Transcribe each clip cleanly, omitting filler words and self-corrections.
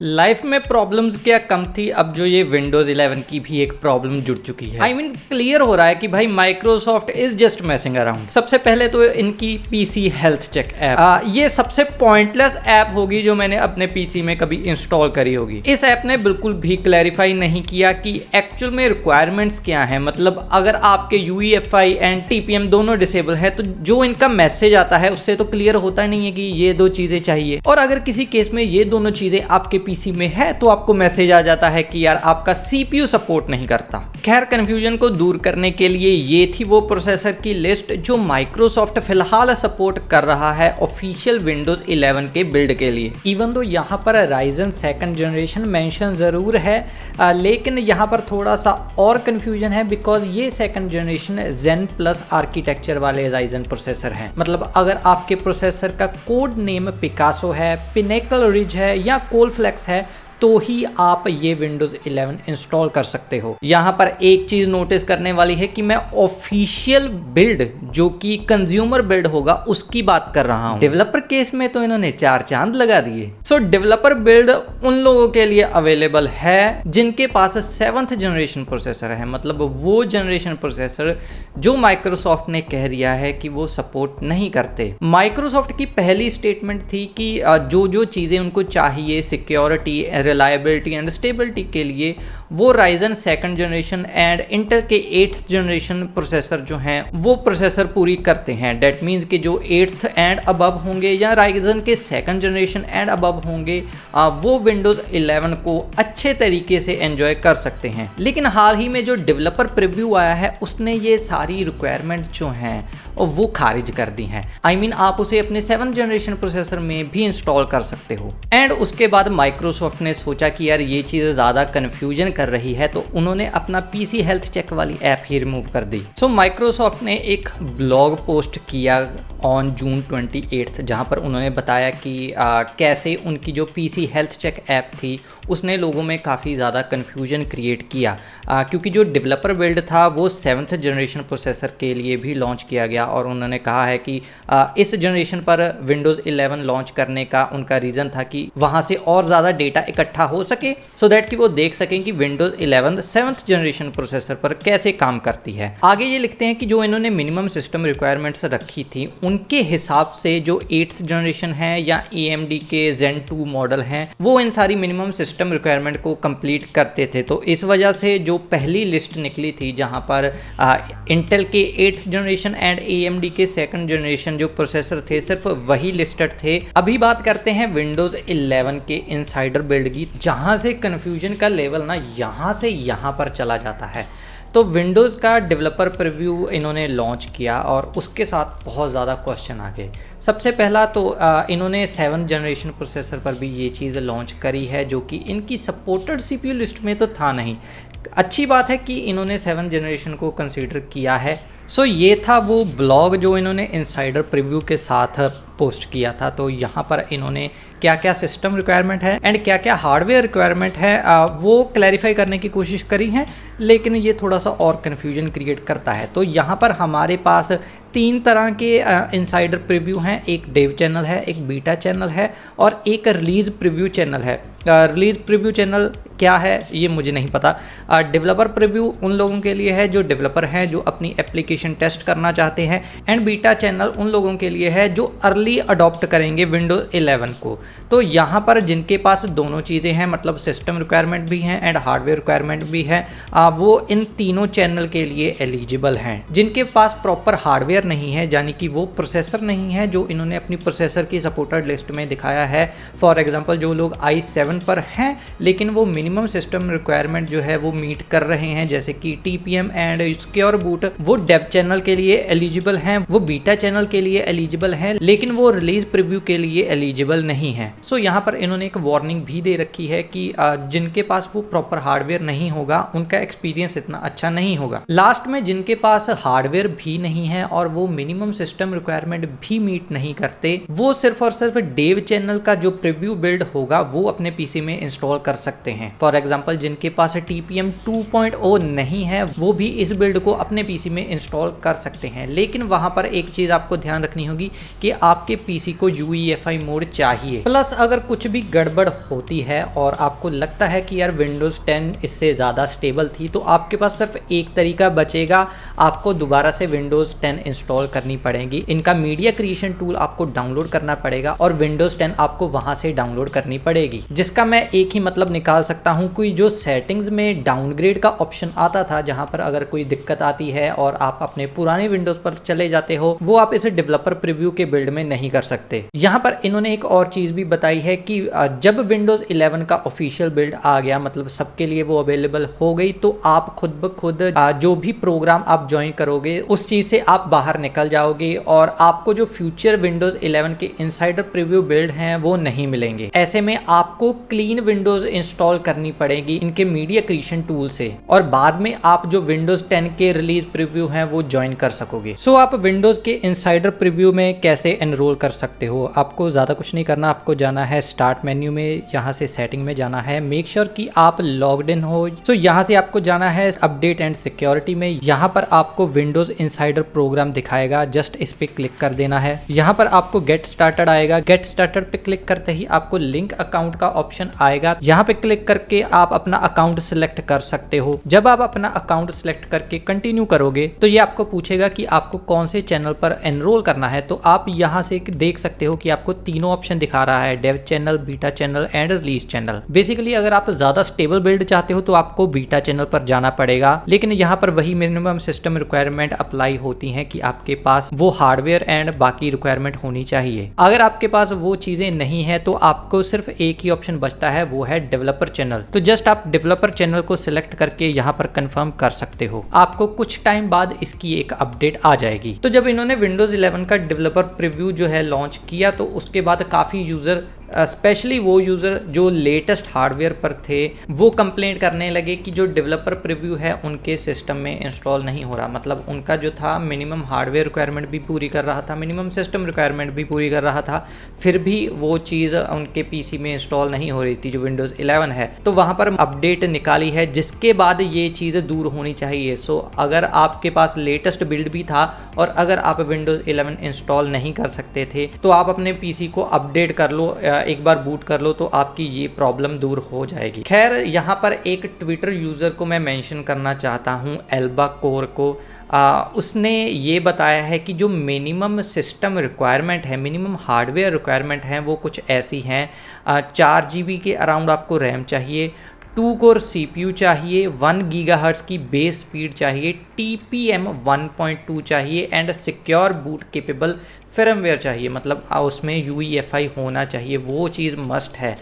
Life में problems क्या कम थी, अब जो ये विंडोज 11 की भी एक प्रॉब्लम जुड़ चुकी है। आई मीन क्लियर हो रहा है कि भाई माइक्रोसॉफ्ट इज जस्ट मैसिंग अराउंड। सबसे पहले तो इनकी पीसी हेल्थ चेक ऐप, ये सबसे पॉइंटलेस ऐप होगी जो मैंने अपने पीसी में कभी इंस्टॉल करी होगी। इस ऐप ने बिल्कुल भी क्लैरिफाई नहीं किया कि एक्चुअल में रिक्वायरमेंट्स क्या है। मतलब अगर आपके UEFI एंड TPM दोनों डिसेबल है तो जो इनका मैसेज आता है उससे तो क्लियर होता नहीं है कि ये दो चीजें चाहिए। और अगर किसी केस में ये दोनों चीजें आपके पीसी में है तो आपको मैसेज आ जाता है कि यार आपका CPU सपोर्ट नहीं करता। खैर, कंफ्यूजन को दूर करने के लिए ये थी वो प्रोसेसर की लिस्ट जो माइक्रोसॉफ्ट फिलहाल सपोर्ट कर रहा है ऑफिशियल विंडोज 11 के बिल्ड के लिए। इवन तो यहाँ पर राइजन 2nd जनरेशन मेंशन जरूर है, लेकिन यहाँ पर थोड़ा सा और कंफ्यूजन है बिकॉज ये 2nd generation Zen plus architecture वाले राइजन प्रोसेसर हैं। मतलब अगर आपके प्रोसेसर का कोड नेम पिकासो है, पिनेकल रिज है या कोलफ्लेक्स है तो ही आप ये विंडोज 11 इंस्टॉल कर सकते हो। यहाँ पर एक चीज नोटिस करने वाली है कि मैं ऑफिशियल बिल्ड जो कि कंज्यूमर बिल्ड होगा उसकी बात कर रहा हूँ। डेवलपर केस में तो इन्होंने 4 चांद लगा दिए। सो डेवलपर बिल्ड उन लोगों के लिए अवेलेबल है जिनके पास 7th जनरेशन प्रोसेसर है। मतलब वो जनरेशन प्रोसेसर जो माइक्रोसॉफ्ट ने कह दिया है कि वो सपोर्ट नहीं करते। माइक्रोसॉफ्ट की पहली स्टेटमेंट थी कि जो जो चीजें उनको चाहिए सिक्योरिटी, रिलायबिलिटी एंड स्टेबिलिटी के लिए वो Ryzen 2nd generation and Intel के 8th जनरेशन प्रोसेसर जो हैं वो प्रोसेसर पूरी करते हैं। डेट मीन्स कि जो 8th एंड अबव होंगे या राइजन के 2nd जनरेशन एंड अबव होंगे वो विंडोज 11 को अच्छे तरीके से एंजॉय कर सकते हैं। लेकिन हाल ही में जो डेवलपर प्रीव्यू आया है उसने ये सारी रिक्वायरमेंट जो हैं वो खारिज कर दी हैं। आई मीन आप उसे अपने 7th जनरेशन प्रोसेसर में भी इंस्टॉल कर सकते हो। एंड उसके बाद माइक्रोसॉफ्ट ने सोचा कि यार ये चीज़ ज़्यादा कन्फ्यूजन कर रही है तो उन्होंने अपना पीसी हेल्थ चेक वाली ऐप ही रिमूव कर दी। सो माइक्रोसॉफ्ट ने एक ब्लॉग पोस्ट किया ऑन जून 28 जहां पर उन्होंने बताया कि कैसे उनकी जो पीसी हेल्थ चेक ऐप थी उसने लोगों में काफ़ी ज़्यादा कन्फ्यूजन क्रिएट किया, क्योंकि जो डेवलपर बिल्ड था वो 7th जनरेशन प्रोसेसर के लिए भी लॉन्च किया गया। और उन्होंने कहा है कि इस जनरेशन पर विंडोज़ 11 लॉन्च करने का उनका रीज़न था कि वहाँ से और ज़्यादा डेटा इकट्ठा हो सके सो दैट कि वो देख सकें कि विंडोज 11 7th जनरेशन प्रोसेसर पर कैसे काम करती है। आगे ये लिखते हैं कि जो इन्होंने मिनिमम सिस्टम रिक्वायरमेंट्स रखी थी उनके हिसाब से जो 8th जनरेशन है या AMD के Zen 2 मॉडल हैं वो इन सारी मिनिमम सिस्टम रिक्वायरमेंट को कंप्लीट करते थे। तो इस वजह से जो पहली लिस्ट निकली थी जहां पर इंटेल के 8th जनरेशन एंड AMD के 2nd जनरेशन जो प्रोसेसर थे सिर्फ वही लिस्टेड थे। अभी बात करते हैं विंडोज 11 के इनसाइडर बिल्ड की, जहां से कन्फ्यूजन का लेवल ना यहाँ से यहाँ पर चला जाता है। तो विंडोज़ का डेवलपर प्रीव्यू इन्होंने लॉन्च किया और उसके साथ बहुत ज़्यादा क्वेश्चन आ गए। सबसे पहला तो इन्होंने 7th जनरेशन प्रोसेसर पर भी ये चीज़ लॉन्च करी है जो कि इनकी सपोर्टेड CPU लिस्ट में तो था नहीं। अच्छी बात है कि इन्होंने 7th जनरेशन को कंसीडर किया है। सो ये था वो ब्लॉग जो इन्होंने इनसाइडर प्रीव्यू के साथ पोस्ट किया था। तो यहाँ पर इन्होंने क्या क्या सिस्टम रिक्वायरमेंट है एंड क्या क्या हार्डवेयर रिक्वायरमेंट है वो क्लैरिफाई करने की कोशिश करी है, लेकिन ये थोड़ा सा और कन्फ्यूजन क्रिएट करता है। तो यहाँ पर हमारे पास 3 तरह के इनसाइडर प्रीव्यू हैं। एक डेव चैनल है, एक बीटा चैनल है और एक रिलीज़ प्रीव्यू चैनल है। रिलीज़ प्रीव्यू चैनल क्या है ये मुझे नहीं पता। डेवलपर प्रीव्यू उन लोगों के लिए है जो डेवलपर हैं जो अपनी एप्लीकेशन टेस्ट करना चाहते हैं एंड बीटा चैनल उन लोगों के लिए है जो अर्ली अडॉप्ट करेंगे विंडोज 11 को। तो यहाँ पर जिनके पास दोनों चीज़ें हैं, मतलब सिस्टम रिक्वायरमेंट भी हैं एंड हार्डवेयर रिक्वायरमेंट भी है, वो इन तीनों चैनल के लिए एलिजिबल हैं। जिनके पास प्रॉपर हार्डवेयर नहीं है, यानी कि वो प्रोसेसर नहीं है जो इन्होंने अपनी प्रोसेसर की सपोर्टेड लिस्ट में दिखाया है। फॉर एग्जांपल जो लोग i7 पर हैं लेकिन वो मिनिमम सिस्टम रिक्वायरमेंट जो है वो मीट कर रहे हैं, जैसे कि TPM एंड सिक्योर बूट, वो डेव चैनल के लिए एलिजिबल हैं, वो बीटा चैनल के लिए एलिजिबल हैं, लेकिन वो रिलीज प्रीव्यू के लिए एलिजिबल नहीं है। सो यहाँ पर इन्होंने एक वार्निंग भी दे रखी है कि जिनके पास वो प्रॉपर हार्डवेयर नहीं होगा उनका एक्सपीरियंस इतना अच्छा नहीं होगा। लास्ट में जिनके पास हार्डवेयर भी नहीं है और वो मिनिमम सिस्टम रिक्वायरमेंट भी मीट नहीं करते, वो सिर्फ और सिर्फ डेव चैनल का जो प्रीव्यू बिल्ड होगा वो अपने पीसी में इंस्टॉल कर सकते हैं। फॉर एग्जांपल जिनके पास TPM 2.0 नहीं है वो भी इस बिल्ड को अपने पीसी में इंस्टॉल कर सकते हैं। लेकिन वहां पर एक चीज आपको ध्यान रखनी होगी कि आप आपके पीसी को UEFI मोड चाहिए। प्लस अगर कुछ भी गड़बड़ होती है और आपको लगता है कि यार विंडोज 10 इससे ज़्यादा स्टेबल थी, तो आपके पास सिर्फ एक तरीका बचेगा, आपको दोबारा से विंडोज 10 इंस्टॉल करनी पड़ेगी। इनका मीडिया क्रिएशन टूल आपको डाउनलोड करना पड़ेगा और विंडोज 10 आपको वहां से डाउनलोड करनी पड़ेगी, जिसका मैं एक ही मतलब निकाल सकता हूं। कोई जो सेटिंग्स में डाउनग्रेड का ऑप्शन आता था, जहां पर अगर कोई दिक्कत आती है और आप अपने पुराने विंडोज पर चले जाते हो, वो आप इसे डेवलपर प्रीव्यू के बिल्ड में नहीं कर सकते। यहाँ पर इन्होंने एक और चीज भी बताई है कि जब विंडोज 11 का ऑफिशियल बिल्ड आ गया, मतलब सबके लिए वो अवेलेबल हो गई, तो आप खुद ब खुद जो भी प्रोग्राम आप ज्वाइन करोगे उस चीज से आप बाहर निकल जाओगे और आपको जो फ्यूचर विंडोज 11 के इनसाइडर प्रीव्यू बिल्ड हैं वो नहीं मिलेंगे। ऐसे में आपको क्लीन विंडोज इंस्टॉल करनी पड़ेगी इनके मीडिया क्रिएशन टूल से, और बाद में आप जो विंडोज 10 के रिलीज प्रीव्यू हैं वो ज्वाइन कर सकोगे। सो आप विंडोज के इनसाइडर प्रीव्यू में कैसे एनरोल कर सकते हो? आपको ज्यादा कुछ नहीं करना, आपको जाना है स्टार्ट मेन्यू में, यहाँ से सेटिंग में जाना है, मेक श्योर कि आप लॉग्ड इन हो। सो यहाँ से आपको जाना है अपडेट एंड सिक्योरिटी में, यहाँ पर आपको विंडोज इनसाइडर प्रोग्राम दिखाएगा, जस्ट इस पे क्लिक कर देना है। यहाँ पर आपको गेट स्टार्टेड आएगा, गेट स्टार्टेड पे क्लिक करते ही आपको लिंक अकाउंट का ऑप्शन आएगा। यहाँ पे क्लिक करके आप अपना अकाउंट सिलेक्ट कर सकते हो। जब आप अपना अकाउंट सिलेक्ट करके कंटिन्यू करोगे तो ये आपको पूछेगा कि आपको कौन से चैनल पर एनरोल करना है। तो आप यहाँ से देख सकते हो कि आपको तीनों ऑप्शन दिखा रहा है, dev channel, beta channel and release channel. Basically अगर आप ज्यादा स्टेबल बिल्ड चाहते हो तो आपको बीटा चैनल पर जाना पड़ेगा, लेकिन यहाँ पर वही मिनिमम सिस्टम रिक्वायरमेंट अप्लाई होती है कि आपके पास वो हार्डवेयर एंड बाकी रिक्वायरमेंट होनी चाहिए। अगर आपके पास वो चीजें नहीं है तो आपको सिर्फ एक ही ऑप्शन बचता है, वो है डेवलपर चैनल। तो जस्ट आप डेवलपर चैनल को सिलेक्ट करके यहाँ पर कंफर्म कर सकते हो। आपको कुछ टाइम बाद इसकी एक अपडेट आ जाएगी। तो जब इन्होंने विंडोज 11 का डेवलपर प्रीव्यू जो है लॉन्च किया, तो उसके बाद काफी यूजर, स्पेशली वो यूज़र जो लेटेस्ट हार्डवेयर पर थे, वो कंप्लेंट करने लगे कि जो डेवलपर प्रीव्यू है उनके सिस्टम में इंस्टॉल नहीं हो रहा। मतलब उनका जो था मिनिमम हार्डवेयर रिक्वायरमेंट भी पूरी कर रहा था, मिनिमम सिस्टम रिक्वायरमेंट भी पूरी कर रहा था, फिर भी वो चीज़ उनके पीसी में इंस्टॉल नहीं हो रही थी जो विंडोज़ 11 है। तो वहाँ पर अपडेट निकाली है जिसके बाद ये चीज़ दूर होनी चाहिए। सो अगर आपके पास लेटेस्ट बिल्ड भी था और अगर आप विंडोज़ 11 इंस्टॉल नहीं कर सकते थे, तो आप अपने पीसी को अपडेट कर लो, एक बार बूट कर लो, तो आपकी ये प्रॉब्लम दूर हो जाएगी। खैर, यहाँ पर एक ट्विटर यूज़र को मैं मेंशन करना चाहता हूँ, एल्बा कोर को। उसने ये बताया है कि जो मिनिमम सिस्टम रिक्वायरमेंट है, मिनिमम हार्डवेयर रिक्वायरमेंट है, वो कुछ ऐसी हैं। 4 GB के अराउंड आपको रैम चाहिए, 2 कोर CPU चाहिए, 1 GHz की बेस स्पीड चाहिए, TPM 1.2 चाहिए and secure boot capable firmware चाहिए। मतलब उसमें UEFI होना चाहिए, वो चीज़ मस्ट है।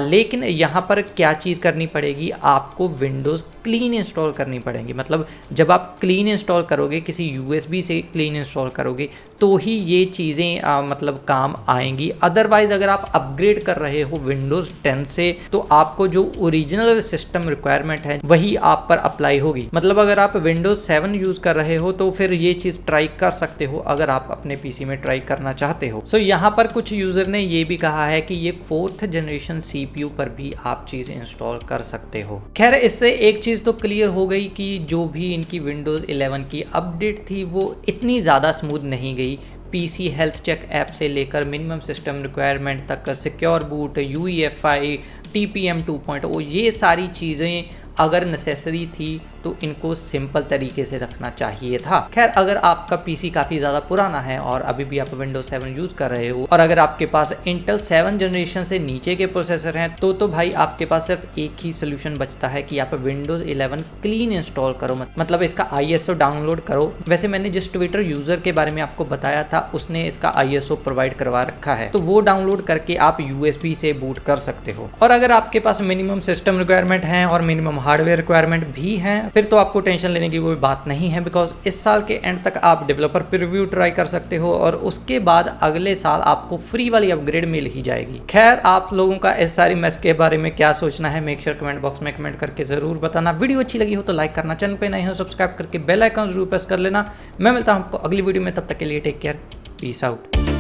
लेकिन यहाँ पर क्या चीज़ करनी पड़ेगी, आपको विंडोज़ क्लीन इंस्टॉल करनी पड़ेगी। मतलब जब आप क्लीन इंस्टॉल करोगे, किसी USB से क्लीन इंस्टॉल करोगे, तो ही ये चीज़ें मतलब काम आएंगी। अदरवाइज़ अगर आप अपग्रेड कर रहे हो विंडोज़ 10 से, तो आपको जो ओरिजिनल सिस्टम रिक्वायरमेंट है वही आप पर अप्लाई होगी। मतलब अगर आप विंडोज़ 7 यूज़ कर रहे हो तो फिर ये चीज़ ट्राई कर सकते हो अगर आप अपने PC में ट्राई करना चाहते हो। सो यहाँ पर कुछ यूज़र ने ये भी कहा है कि ये 4th जनरेशन CPU पर भी आप चीज़ इंस्टॉल कर सकते हो। खैर, इससे एक चीज़ तो क्लियर हो गई कि जो भी इनकी विंडोज़ 11 की अपडेट थी वो इतनी ज़्यादा स्मूथ नहीं गई। PC हेल्थ चेक ऐप से लेकर मिनिमम सिस्टम रिक्वायरमेंट तक, सिक्योर बूट, UEFI, TPM 2.0, ये सारी चीज़ें अगर नेसेसरी थी तो इनको सिंपल तरीके से रखना चाहिए था। खैर, अगर आपका पीसी काफ़ी ज़्यादा पुराना है और अभी भी आप विंडोज 7 यूज़ कर रहे हो और अगर आपके पास इंटेल 7 जनरेशन से नीचे के प्रोसेसर हैं तो भाई आपके पास सिर्फ एक ही सोल्यूशन बचता है कि आप विंडोज 11 क्लीन इंस्टॉल करो, मतलब इसका ISO डाउनलोड करो। वैसे मैंने जिस ट्विटर यूज़र के बारे में आपको बताया था उसने इसका ISO प्रोवाइड करवा रखा है, तो वो डाउनलोड करके आप USB से बूट कर सकते हो। और अगर आपके पास मिनिमम सिस्टम रिक्वायरमेंट है और मिनिमम हार्डवेयर रिक्वायरमेंट भी हैं, फिर तो आपको टेंशन लेने की कोई बात नहीं है, बिकॉज इस साल के एंड तक आप डेवलपर प्रीव्यू ट्राई कर सकते हो और उसके बाद अगले साल आपको फ्री वाली अपग्रेड मिल ही जाएगी। खैर, आप लोगों का इस सारी मेस के बारे में क्या सोचना है, मेक श्योर कमेंट बॉक्स में कमेंट करके जरूर बताना। वीडियो अच्छी लगी हो तो लाइक करना, चैनल पे नए हो सब्सक्राइब करके बेल आइकन जरूर प्रेस कर लेना। मैं मिलता हूं आपको अगली वीडियो में, तब तक के लिए टेक केयर, पीस आउट।